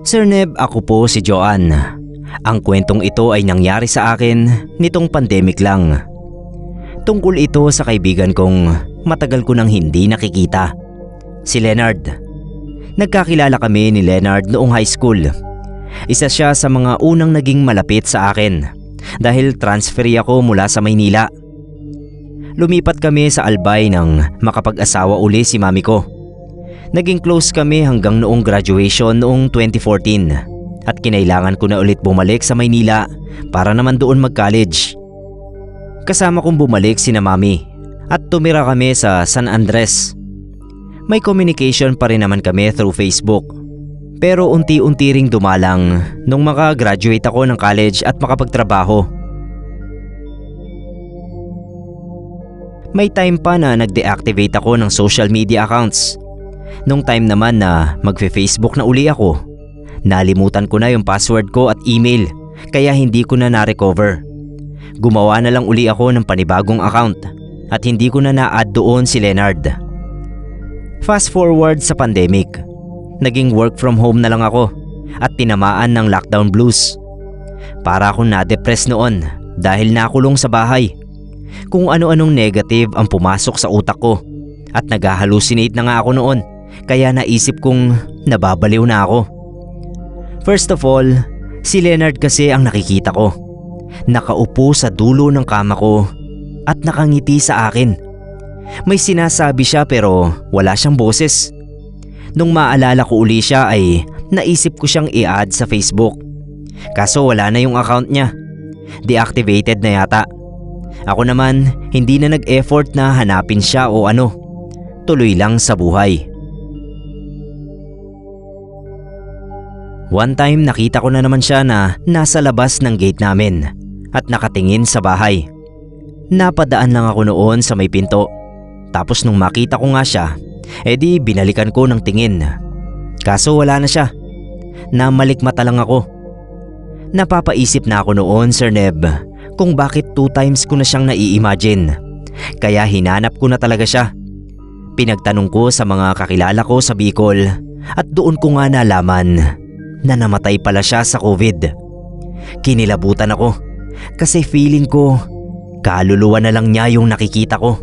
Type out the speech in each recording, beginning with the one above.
Sir Neb, ako po si Joanne. Ang kwentong ito ay nangyari sa akin nitong pandemic lang. Tungkol ito sa kaibigan kong matagal ko nang hindi nakikita, si Leonard. Nagkakilala kami ni Leonard noong high school. Isa siya sa mga unang naging malapit sa akin dahil transferi ako mula sa Maynila. Lumipat kami sa Albay nang makapag-asawa uli si mami ko. Naging close kami hanggang noong graduation noong 2014 at kinailangan ko na ulit bumalik sa Maynila para naman doon mag-college. Kasama kong bumalik sina mami at tumira kami sa San Andres. May communication pa rin naman kami through Facebook. Pero unti-unti ring dumalang nung makagraduate ako ng college at makapagtrabaho. May time pa na nag-deactivate ako ng social media accounts. Nung time naman na magfe-Facebook na uli ako, nalimutan ko na yung password ko at email kaya hindi ko na na-recover. Gumawa na lang uli ako ng panibagong account at hindi ko na na-add doon si Leonard. Fast forward sa pandemic, naging work from home na lang ako at tinamaan ng lockdown blues. Para akong na-depress noon dahil nakulong sa bahay. Kung ano-anong negative ang pumasok sa utak ko at nag-hallucinate na nga ako noon. Kaya naisip kong nababaliw na ako. First of all, si Leonard kasi ang nakikita ko. Nakaupo sa dulo ng kama ko at nakangiti sa akin. May sinasabi siya pero wala siyang boses. Nung maalala ko uli siya ay naisip ko siyang i-add sa Facebook. Kaso wala na yung account niya. Deactivated na yata. Ako naman hindi na nag-effort na hanapin siya o ano. Tuloy lang sa buhay. One time nakita ko na naman siya na nasa labas ng gate namin at nakatingin sa bahay. Napadaan lang ako noon sa may pinto. Tapos nung makita ko nga siya, edi binalikan ko ng tingin. Kaso wala na siya. Namalikmata lang ako. Napapaisip na ako noon, Sir Neb, kung bakit 2 times ko na siyang nai-imagine. Kaya hinanap ko na talaga siya. Pinagtanong ko sa mga kakilala ko sa Bicol at doon ko nga nalaman na namatay pala siya sa COVID. Kinilabutan ako kasi feeling ko kaluluwa na lang niya yung nakikita ko.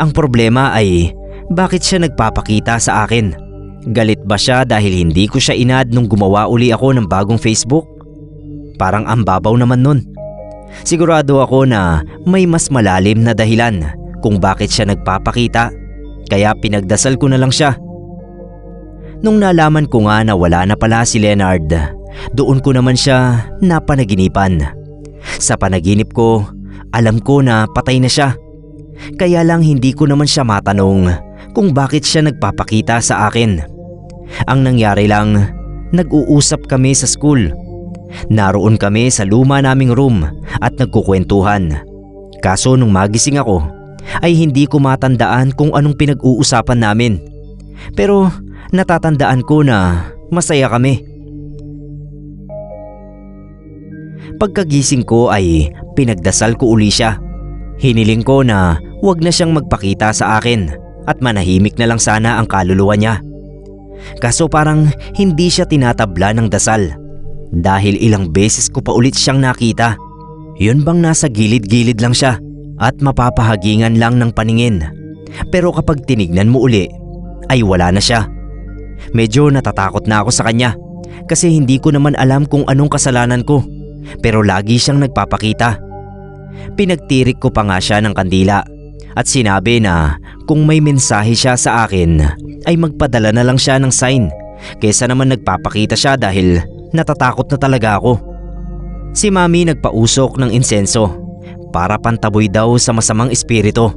Ang problema ay bakit siya nagpapakita sa akin? Galit ba siya dahil hindi ko siya inad nung gumawa uli ako ng bagong Facebook? Parang ang babaw naman nun. Sigurado ako na may mas malalim na dahilan kung bakit siya nagpapakita. Kaya pinagdasal ko na lang siya. Nung nalaman ko nga na wala na pala si Leonard, doon ko naman siya napanaginipan. Sa panaginip ko, alam ko na patay na siya. Kaya lang hindi ko naman siya matanong kung bakit siya nagpapakita sa akin. Ang nangyari lang, nag-uusap kami sa school. Naroon kami sa luma naming room at nagkukwentuhan. Kaso nung magising ako, ay hindi ko matandaan kung anong pinag-uusapan namin. Pero natatandaan ko na masaya kami. Pagkagising ko ay pinagdasal ko uli siya. Hiniling ko na wag na siyang magpakita sa akin at manahimik na lang sana ang kaluluwa niya. Kaso parang hindi siya tinatabla ng dasal dahil ilang beses ko pa ulit siyang nakita. Yun bang nasa gilid-gilid lang siya at mapapahagingan lang ng paningin. Pero kapag tinignan mo uli ay wala na siya. Medyo natatakot na ako sa kanya kasi hindi ko naman alam kung anong kasalanan ko, pero lagi siyang nagpapakita. Pinagtirik ko pa nga siya ng kandila at sinabi na kung may mensahe siya sa akin ay magpadala na lang siya ng sign kaysa naman nagpapakita siya dahil natatakot na talaga ako. Si Mami nagpausok ng insenso para pantaboy daw sa masamang espiritu.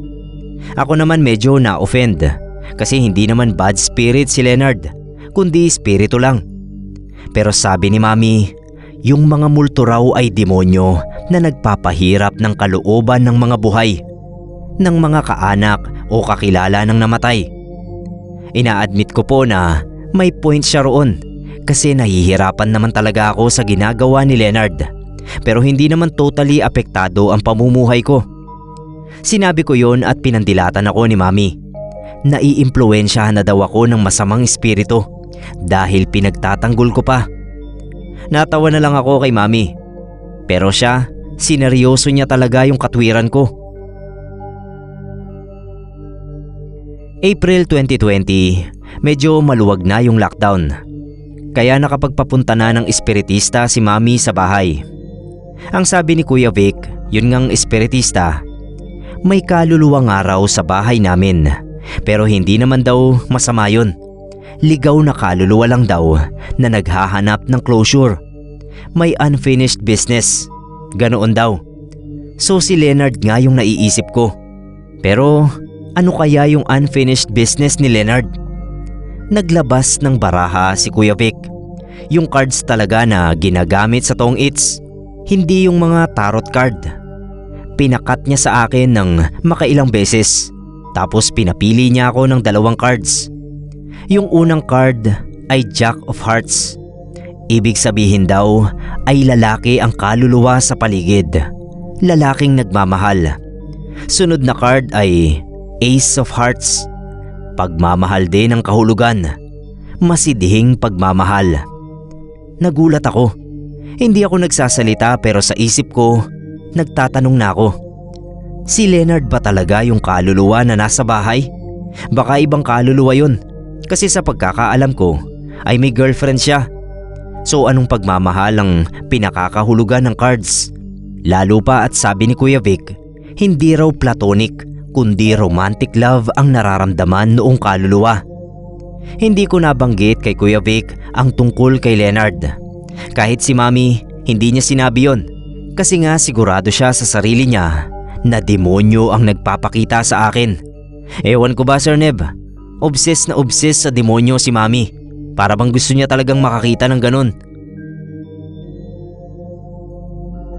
Ako naman medyo na-offend kasi hindi naman bad spirit si Leonard, kundi espiritu lang. Pero sabi ni Mami, yung mga multo raw ay demonyo na nagpapahirap ng kalooban ng mga buhay. ng mga kaanak o kakilala ng namatay. Ina-admit ko po na may point siya roon kasi nahihirapan naman talaga ako sa ginagawa ni Leonard, pero hindi naman totally apektado ang pamumuhay ko. Sinabi ko yon at pinandilatan ako ni Mami. Naiimpluwensyahan na daw ako ng masamang espiritu dahil pinagtatanggol ko pa. Natawa na lang ako kay Mami, pero siya, sineryoso niya talaga yung katwiran ko. April 2020, medyo maluwag na yung lockdown. Kaya nakapagpapunta na ng espiritista si Mami sa bahay. Ang sabi ni Kuya Vic, yun ngang espiritista, may kaluluwa nga raw sa bahay namin. Pero hindi naman daw masama yun. Ligaw na kaluluwa lang daw na naghahanap ng closure. May unfinished business. Ganoon daw. So si Leonard nga yung naiisip ko. Pero ano kaya yung unfinished business ni Leonard? Naglabas ng baraha si Kuya Vic. Yung cards talaga na ginagamit sa Tong Its. Hindi yung mga tarot card. Pinakat niya sa akin ng makailang beses. Tapos pinapili niya ako ng 2 cards. Yung unang card ay Jack of Hearts. Ibig sabihin daw ay lalaki ang kaluluwa sa paligid. Lalaking nagmamahal. Sunod na card ay Ace of Hearts. Pagmamahal din ang kahulugan. Masidhing pagmamahal. Nagulat ako. Hindi ako nagsasalita pero sa isip ko, nagtatanong na ako. Si Leonard ba talaga yung kaluluwa na nasa bahay? Baka ibang kaluluwa yun. Kasi sa pagkakaalam ko ay may girlfriend siya. So anong pagmamahal ang pinakakahulugan ng cards? Lalo pa at sabi ni Kuya Vic, hindi raw platonic kundi romantic love ang nararamdaman noong kaluluwa. Hindi ko nabanggit kay Kuya Vic ang tungkol kay Leonard. Kahit si Mami, hindi niya sinabi yon. Kasi nga sigurado siya sa sarili niya na demonyo ang nagpapakita sa akin. Ewan ko ba Sir Neb, obsessed na obsessed sa demonyo si Mami. Para bang gusto niya talagang makakita ng ganun.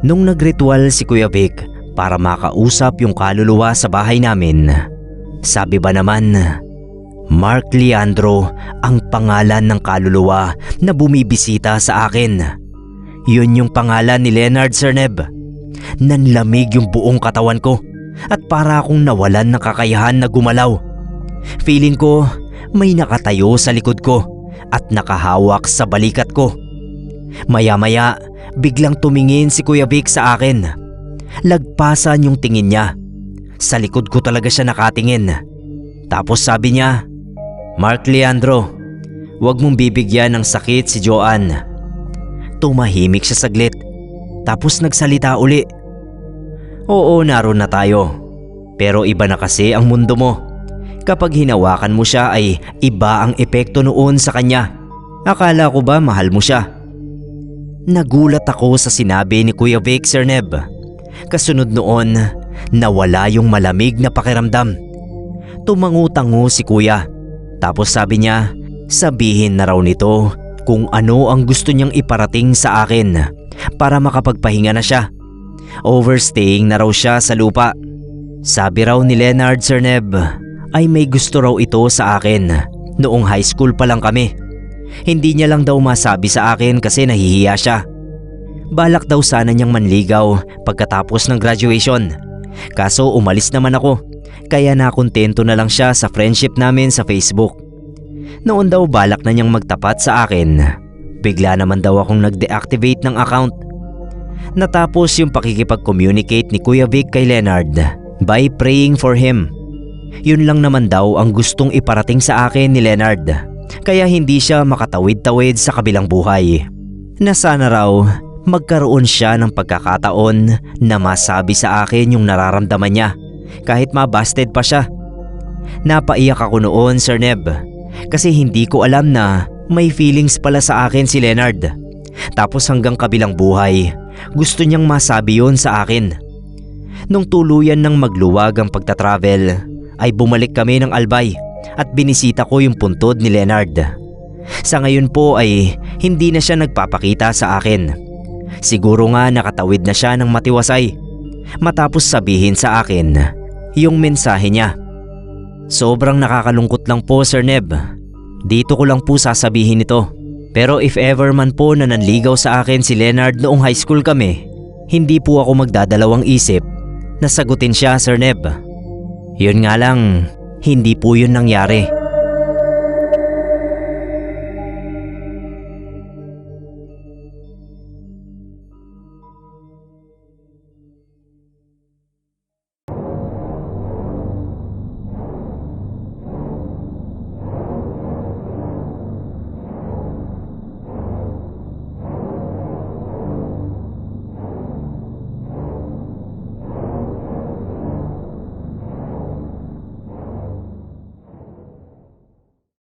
Nung nagritual si Kuya Vic para makausap yung kaluluwa sa bahay namin, sabi ba naman, Mark Leandro ang pangalan ng kaluluwa na bumibisita sa akin. Yun yung pangalan ni Leonard, Sir Neb. Nanlamig yung buong katawan ko at para akong nawalan ng kakayahan na gumalaw. Feeling ko may nakatayo sa likod ko at nakahawak sa balikat ko. Maya-maya, biglang tumingin si Kuya Vic sa akin. Lagpasan yung tingin niya. Sa likod ko talaga siya nakatingin. Tapos sabi niya, Mark Leandro, huwag mong bibigyan ng sakit si Joanne. Tumahimik siya saglit. Tapos nagsalita uli. Oo, naroon na tayo. Pero iba na kasi ang mundo mo. Kapag hinawakan mo siya ay iba ang epekto noon sa kanya. Akala ko ba mahal mo siya? Nagulat ako sa sinabi ni Kuya Vic, Sir Neb. Kasunod noon, nawala yung malamig na pakiramdam. Tumangu-tango si Kuya. Tapos sabi niya, sabihin na raw nito kung ano ang gusto niyang iparating sa akin para makapagpahinga na siya. Overstaying na raw siya sa lupa. Sabi raw ni Leonard, Sir Neb, ay may gusto raw ito sa akin noong high school pa lang kami. Hindi niya lang daw masabi sa akin kasi nahihiya siya. Balak daw sana niyang manligaw pagkatapos ng graduation. Kaso umalis naman ako, kaya nakontento na lang siya sa friendship namin sa Facebook. Noon daw balak na niyang magtapat sa akin. Bigla naman daw akong nag-deactivate ng account. Natapos yung pakikipag-communicate ni Kuya Vic kay Leonard by praying for him. Yun lang naman daw ang gustong iparating sa akin ni Leonard, kaya hindi siya makatawid-tawid sa kabilang buhay. Na sana raw magkaroon siya ng pagkakataon na masabi sa akin yung nararamdaman niya kahit mabasted pa siya. Napaiyak ako noon, Sir Neb, kasi hindi ko alam na may feelings pala sa akin si Leonard. Tapos hanggang kabilang buhay, gusto niyang masabi yun sa akin. Nung tuluyan ng magluwag ang pagtatravel, ay bumalik kami ng Albay at binisita ko yung puntod ni Leonard. Sa ngayon po ay hindi na siya nagpapakita sa akin. Siguro nga nakatawid na siya ng matiwasay. Matapos sabihin sa akin yung mensahe niya. Sobrang nakakalungkot lang po, Sir Neb. Dito ko lang po sasabihin ito. Pero if ever man po na nanligaw sa akin si Leonard noong high school kami, hindi po ako magdadalawang isip na sagutin siya, Sir Neb. Yun nga lang, hindi po yun nangyari.